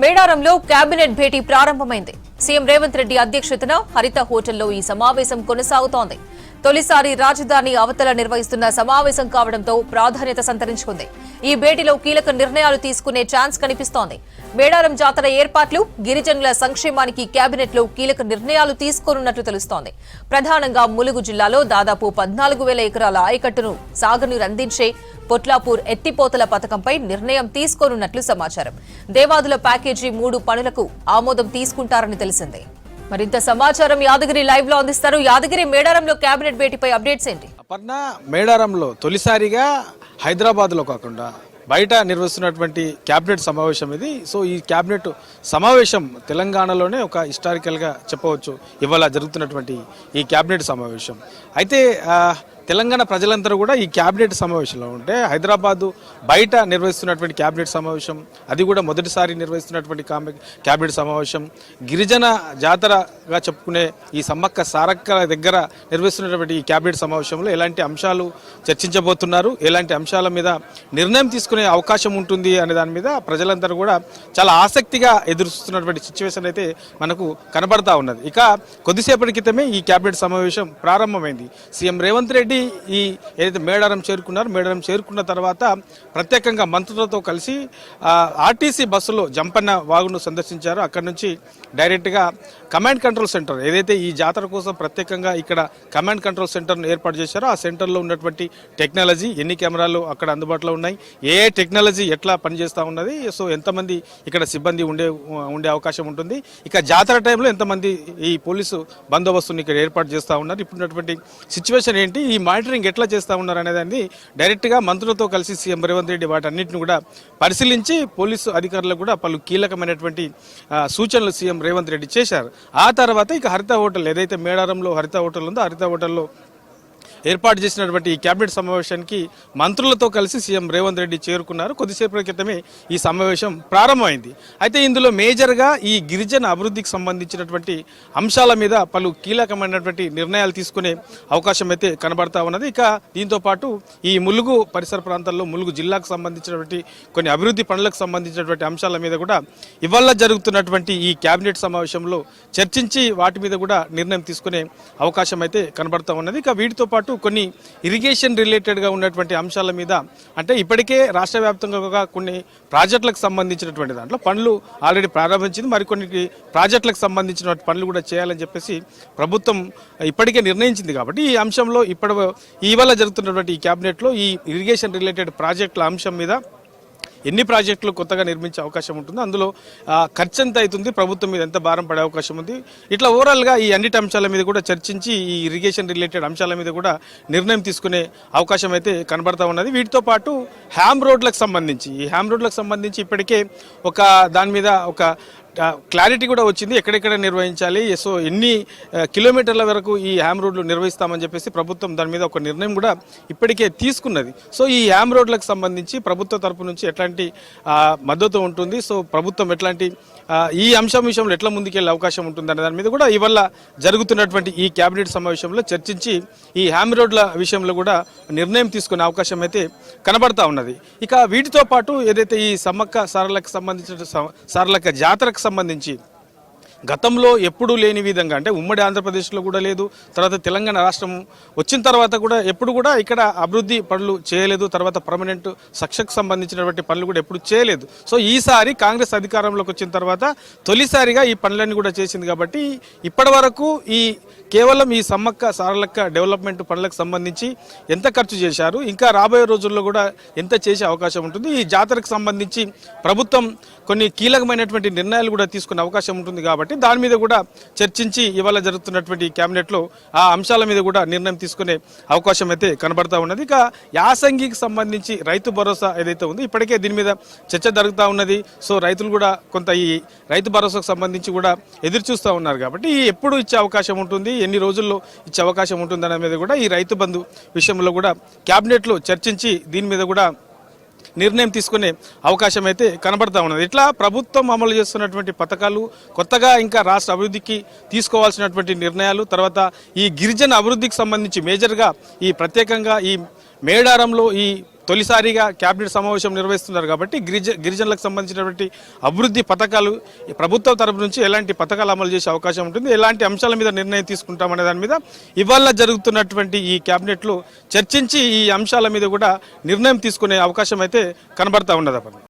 మేడారంలో కేబినెట్ భేటీ ప్రారంభమైంది. సీఎం రేవంత్ రెడ్డి అధ్యక్షతన హరిత హోటల్లో ఈ సమావేశం కొనసాగుతోంది. తొలిసారి రాజధాని అవతల నిర్వహిస్తున్న సమావేశం కావడంతో ప్రాధాన్యత సంతరించుకుంది. ఈ భేటీలో కీలక నిర్ణయాలు తీసుకునే ఛాన్స్ కనిపిస్తోంది. మేడారం జాతర ఏర్పాట్లు, గిరిజనుల సంక్షేమానికి కేబినెట్లో కీలక నిర్ణయాలు తీసుకోనున్నట్లు తెలుస్తోంది. ప్రధానంగా ములుగు జిల్లాలో దాదాపు 14,000 ఎకరాల ఆయకట్టును సాగునీరు అందించే పొట్లాపూర్ ఎత్తిపోతల పథకంపై నిర్ణయం తీసుకోనున్నట్లు సమాచారం. దేవాదుల ప్యాకేజీ 3 పనులకు ఆమోదం తీసుకుంటారని తెలిసింది. మరింత సమాచారం యాదగిరి లైవ్ లో అందిస్తారు. యాదగిరి, మేడారంలో కేబినెట్ భేటీపై అప్డేట్స్ ఏంటి? అపర్ణ, మేడారంలో తొలిసారిగా హైదరాబాద్ లో కాకుండా బయట నిర్వహిస్తున్నటువంటి కేబినెట్ సమావేశం ఇది. సో ఈ కేబినెట్ సమావేశం తెలంగాణలోనే ఒక హిస్టారికల్ గా చెప్పవచ్చు. ఇవాళ జరుగుతున్నటువంటి ఈ కేబినెట్ సమావేశం అయితే తెలంగాణ ప్రజలందరూ కూడా ఈ కేబినెట్ సమావేశంలో ఉంటే హైదరాబాదు బయట నిర్వహిస్తున్నటువంటి కేబినెట్ సమావేశం, అది కూడా మొదటిసారి నిర్వహిస్తున్నటువంటి కేబినెట్ సమావేశం, గిరిజన జాతరగా చెప్పుకునే ఈ సమ్మక్క సారక్క దగ్గర నిర్వహిస్తున్నటువంటి ఈ కేబినెట్ సమావేశంలో ఎలాంటి అంశాలు చర్చించబోతున్నారు, ఎలాంటి అంశాల మీద నిర్ణయం తీసుకునే అవకాశం ఉంటుంది అనే దాని మీద ప్రజలందరూ కూడా చాలా ఆసక్తిగా ఎదురుస్తున్నటువంటి సిచ్యువేషన్ అయితే మనకు కనబడతా ఉన్నది. ఇక కొద్దిసేపటి క్రితమే ఈ కేబినెట్ సమావేశం ప్రారంభమైంది. సీఎం రేవంత్ రెడ్డి ఈ ఏదైతే మేడారం చేరుకున్నారు, మేడారం చేరుకున్న తర్వాత ప్రత్యేకంగా మంత్రులతో కలిసి ఆర్టీసీ బస్సులో జంపన్న వాగును సందర్శించారు. అక్కడి నుంచి డైరెక్ట్గా కమాండ్ కంట్రోల్ సెంటర్, ఏదైతే ఈ జాతర కోసం ప్రత్యేకంగా ఇక్కడ కమాండ్ కంట్రోల్ సెంటర్ను ఏర్పాటు చేశారో ఆ సెంటర్లో ఉన్నటువంటి టెక్నాలజీ, ఎన్ని కెమెరాలు అక్కడ అందుబాటులో ఉన్నాయి, ఏ టెక్నాలజీ ఎట్లా పనిచేస్తూ ఉన్నది, సో ఎంతమంది ఇక్కడ సిబ్బంది ఉండే అవకాశం ఉంటుంది, ఇక జాతర టైంలో ఎంతమంది ఈ పోలీసు బందోబస్తుని ఇక్కడ ఏర్పాటు చేస్తూ ఉన్నారు, ఇప్పుడున్నటువంటి సిచ్యువేషన్ ఏంటి, ఈ మానిటరింగ్ ఎట్లా చేస్తూ ఉన్నారు అనేదాన్ని డైరెక్ట్గా మంత్రులతో కలిసి సీఎం రేవంత్ రెడ్డి వాటన్నిటిని కూడా పరిశీలించి పోలీసు అధికారులకు కూడా పలు కీలకమైనటువంటి సూచనలు సీఎం రేవంత్ రెడ్డి చేశారు. ఆ తర్వాత ఇక హరిత హోటల్, ఏదైతే మేడారంలో హరిత హోటల్ ఉందో హరిత హోటల్లో ఏర్పాటు చేసినటువంటి ఈ కేబినెట్ సమావేశానికి మంత్రులతో కలిసి సీఎం రేవంత్ రెడ్డి చేరుకున్నారు. కొద్దిసేపటి క్రితమే ఈ సమావేశం ప్రారంభమైంది. అయితే ఇందులో మేజర్గా ఈ గిరిజన అభివృద్ధికి సంబంధించినటువంటి అంశాల మీద పలు కీలకమైనటువంటి నిర్ణయాలు తీసుకునే అవకాశం అయితే కనబడతా ఉన్నది. ఇక దీంతో పాటు ఈ ములుగు పరిసర ప్రాంతాల్లో ములుగు జిల్లాకు సంబంధించినటువంటి కొన్ని అభివృద్ధి పనులకు సంబంధించినటువంటి అంశాల మీద కూడా ఇవాళ జరుగుతున్నటువంటి ఈ కేబినెట్ సమావేశంలో చర్చించి వాటి మీద కూడా నిర్ణయం తీసుకునే అవకాశం అయితే కనబడతా ఉన్నది. ఇక వీటితో పాటు కొన్ని ఇరిగేషన్ రిలేటెడ్ గా ఉన్నటువంటి అంశాల మీద, అంటే ఇప్పటికే రాష్ట్ర వ్యాప్తంగా కొన్ని ప్రాజెక్టులకు సంబంధించినటువంటి దాంట్లో పనులు ఆల్రెడీ ప్రారంభించింది, మరికొన్ని ప్రాజెక్టులకు సంబంధించిన పనులు కూడా చేయాలని చెప్పేసి ప్రభుత్వం ఇప్పటికే నిర్ణయించింది. కాబట్టి ఈ అంశంలో ఇవాళ జరుగుతున్నటువంటి ఈ కేబినెట్ లో ఈ ఇరిగేషన్ రిలేటెడ్ ప్రాజెక్టుల అంశం మీద ఎన్ని ప్రాజెక్టులు కొత్తగా నిర్మించే అవకాశం ఉంటుంది, అందులో ఖర్చు ఎంత అవుతుంది, ప్రభుత్వం మీద ఎంత భారం పడే అవకాశం ఉంది, ఇట్లా ఓవరాల్గా ఈ అన్నిటి అంశాల మీద కూడా చర్చించి ఈ ఇరిగేషన్ రిలేటెడ్ అంశాల మీద కూడా నిర్ణయం తీసుకునే అవకాశం అయితే కనబడతా ఉన్నది. వీటితో పాటు హ్యామ్ రోడ్లకు సంబంధించి ఇప్పటికే దాని మీద ఒక క్లారిటీ కూడా వచ్చింది, ఎక్కడెక్కడ నిర్వహించాలి, సో ఎన్ని కిలోమీటర్ల వరకు ఈ హ్యామ్ రోడ్లు నిర్వహిస్తామని చెప్పేసి ప్రభుత్వం దాని మీద ఒక నిర్ణయం కూడా ఇప్పటికే తీసుకున్నది. సో ఈ హ్యామ్ రోడ్లకు సంబంధించి ప్రభుత్వ తరపు నుంచి ఎట్లాంటి మద్దతు ఉంటుంది, సో ప్రభుత్వం ఎట్లాంటి ఈ అంశం విషయంలో ఎట్లా ముందుకెళ్లే అవకాశం ఉంటుంది అనే దాని మీద కూడా ఇవాళ జరుగుతున్నటువంటి ఈ కేబినెట్ సమావేశంలో చర్చించి ఈ హ్యామ్ రోడ్ల విషయంలో కూడా నిర్ణయం తీసుకునే అవకాశం అయితే కనబడతా ఉన్నది. ఇక వీటితో పాటు ఏదైతే ఈ సమ్మక్క సారలక్క జాతరకు సంబంధించి గతంలో ఎప్పుడూ లేని విధంగా, అంటే ఉమ్మడి ఆంధ్రప్రదేశ్లో కూడా లేదు, తర్వాత తెలంగాణ రాష్ట్రం వచ్చిన తర్వాత కూడా ఎప్పుడు కూడా ఇక్కడ అభివృద్ధి పనులు చేయలేదు, తర్వాత పర్మనెంట్ సక్షకు సంబంధించినటువంటి పనులు కూడా ఎప్పుడు చేయలేదు. సో ఈసారి కాంగ్రెస్ అధికారంలోకి వచ్చిన తర్వాత తొలిసారిగా ఈ పనులన్నీ కూడా చేసింది. కాబట్టి ఇప్పటి వరకు కేవలం ఈ సమ్మక్క సారలక్క డెవలప్మెంట్ పనులకు సంబంధించి ఎంత ఖర్చు చేశారు, ఇంకా రాబోయే రోజుల్లో కూడా ఎంత చేసే అవకాశం ఉంటుంది, ఈ జాతరకు సంబంధించి ప్రభుత్వం కొన్ని కీలకమైనటువంటి నిర్ణయాలు కూడా తీసుకునే అవకాశం ఉంటుంది. కాబట్టి దాని మీద కూడా చర్చించి ఇవాళ జరుగుతున్నటువంటి కేబినెట్ లో ఆ అంశాల మీద కూడా నిర్ణయం తీసుకునే అవకాశం అయితే కనబడతా ఉన్నది. ఇక యాసంగికి సంబంధించి రైతు భరోసా ఏదైతే ఉందో ఇప్పటికే దీని మీద చర్చ జరుగుతూ ఉన్నది. సో రైతులు కూడా కొంత ఈ రైతు భరోసాకు సంబంధించి కూడా ఎదురు చూస్తూ ఉన్నారు. కాబట్టి ఎప్పుడు ఇచ్చే అవకాశం ఉంటుంది, ఎన్ని రోజుల్లో ఇచ్చే అవకాశం ఉంటుంది అనే మీద కూడా ఈ రైతు బంధు విషయంలో కూడా కేబినెట్ లో చర్చించి దీని మీద కూడా నిర్ణయం తీసుకునే అవకాశం అయితే కనబడతా ఉన్నది. ఇట్లా ప్రభుత్వం అమలు చేస్తున్నటువంటి పథకాలు, కొత్తగా ఇంకా రాష్ట్ర అభివృద్ధికి తీసుకోవాల్సినటువంటి నిర్ణయాలు, తర్వాత ఈ గిరిజన అభివృద్ధికి సంబంధించి మేజర్గా ఈ ప్రత్యేకంగా ఈ మేడారంలో ఈ తొలిసారిగా కేబినెట్ సమావేశం నిర్వహిస్తున్నారు కాబట్టి గిరిజనులకు సంబంధించినటువంటి అభివృద్ధి పథకాలు ఈ ప్రభుత్వం తరపు నుంచి ఎలాంటి పథకాలు అమలు చేసే అవకాశం ఉంటుంది, ఎలాంటి అంశాల మీద నిర్ణయం తీసుకుంటామనే దాని మీద ఇవాళ జరుగుతున్నటువంటి ఈ కేబినెట్లో చర్చించి ఈ అంశాల మీద కూడా నిర్ణయం తీసుకునే అవకాశం అయితే కనబడతా ఉన్నది.